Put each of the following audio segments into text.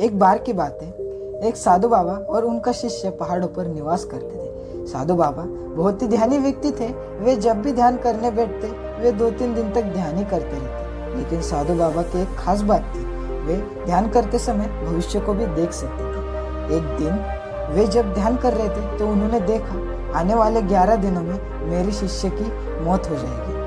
एक बार की बात है, एक साधु बाबा और उनका शिष्य पहाड़ों पर निवास करते थे। साधु बाबा बहुत ही ध्यानी व्यक्ति थे। वे जब भी ध्यान करने बैठते वे 2-3 दिन तक ध्यान ही करते रहते। लेकिन साधु बाबा की एक खास बात थी, वे ध्यान करते समय भविष्य को भी देख सकते थे। एक दिन वे जब ध्यान कर रहे थे तो उन्होंने देखा आने वाले 11 दिनों में मेरे शिष्य की मौत हो जाएगी।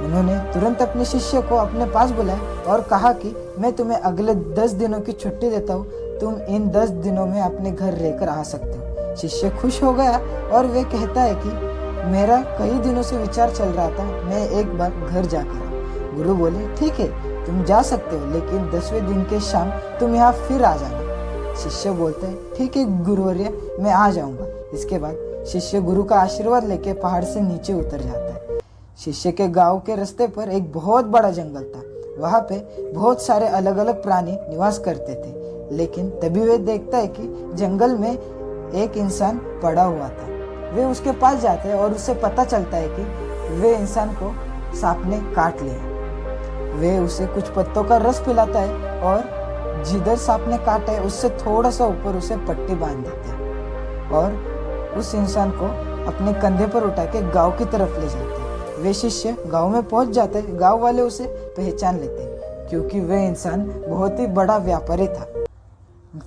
उन्होंने तुरंत अपने शिष्य को अपने पास बुलाया और कहा कि मैं तुम्हें अगले 10 दिनों की छुट्टी देता हूँ, तुम इन 10 दिनों में अपने घर रहकर आ सकते हो। शिष्य खुश हो गया और वे कहता है कि मेरा कई दिनों से विचार चल रहा था, मैं एक बार घर जाकर आऊं। गुरु बोले ठीक है, तुम जा सकते हो, लेकिन 10वें दिन के शाम तुम यहाँ फिर आ जाना। शिष्य बोलता है ठीक है गुरुवर्य, मैं आ जाऊंगा। इसके बाद शिष्य गुरु का आशीर्वाद लेके पहाड़ से नीचे उतर जाता है। शिष्य के गांव के रास्ते पर एक बहुत बड़ा जंगल था। वहां पे बहुत सारे अलग अलग प्राणी निवास करते थे। लेकिन तभी वे देखता है कि जंगल में एक इंसान पड़ा हुआ था। वे उसके पास जाते हैं और उससे पता चलता है कि वे इंसान को सांप ने काट लिया। वे उसे कुछ पत्तों का रस पिलाता है और जिधर सांप ने काटा है उससे थोड़ा सा ऊपर उसे पट्टी बांध देते हैं और उस इंसान को अपने कंधे पर उठा के गाँव की तरफ ले जाते हैं। वे शिष्य गांव में पहुंच जाते हैं। गांव वाले उसे पहचान लेते हैं क्योंकि वे इंसान बहुत ही बड़ा व्यापारी था।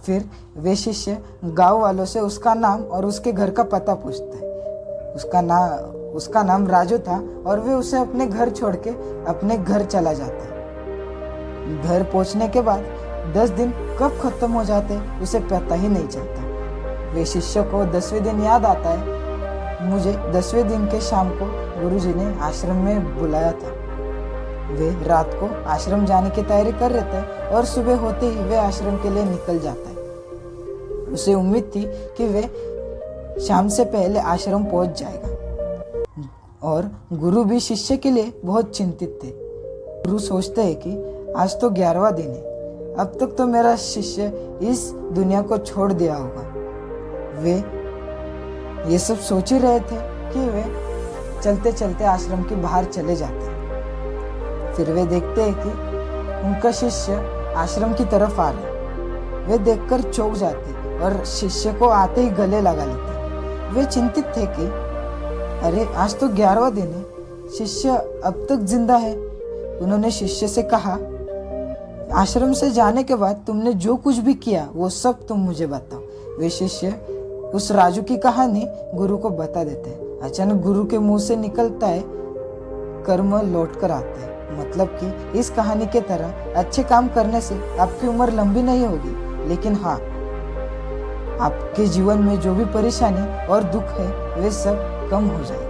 फिर वे शिष्य गांव वालों से उसका नाम और उसके घर का पता पूछते हैं। उसका नाम राजू था और वे उसे अपने घर छोड़ के अपने घर चला जाता है। घर पहुंचने के बाद 10 दिन कब खत्म हो जाते उसे पता ही नहीं चलता। वे शिष्य को 10वें दिन याद आता है, मुझे 10वें दिन के शाम को गुरुजी ने आश्रम में बुलाया था। वे रात को आश्रम जाने की तैयारी कर रहे थे और सुबह होते ही वे आश्रम के लिए निकल जाता है। उसे उम्मीद थी कि वे शाम से पहले आश्रम पहुंच जाएगा और गुरु भी शिष्य के लिए बहुत चिंतित थे। गुरु सोचते हैं कि आज तो 11वां दिन है, अब तक तो मेरा शिष्य इस दुनिया को छोड़ दिया होगा। वे ये सब सोच ही रहे थे कि वे चलते चलते आश्रम के बाहर चले जाते हैं। फिर वे देखते हैं कि उनका शिष्य आश्रम की तरफ आ रहा है। वे देखकर चौंक जाते और शिष्य को आते ही गले लगा लेते। वे चिंतित थे कि अरे आज तो 11वां दिन है, शिष्य अब तक जिंदा है। उन्होंने शिष्य से कहा, आश्रम से जाने के बाद तुमने जो कुछ भी किया वो सब तुम मुझे बताओ। वे शिष्य उस राजू की कहानी गुरु को बता देते हैं। अचानक गुरु के मुंह से निकलता है, कर्म लौट कर आते हैं। मतलब कि इस कहानी के तरह अच्छे काम करने से आपकी उम्र लंबी नहीं होगी, लेकिन हाँ, आपके जीवन में जो भी परेशानी और दुख है वे सब कम हो जाएगा।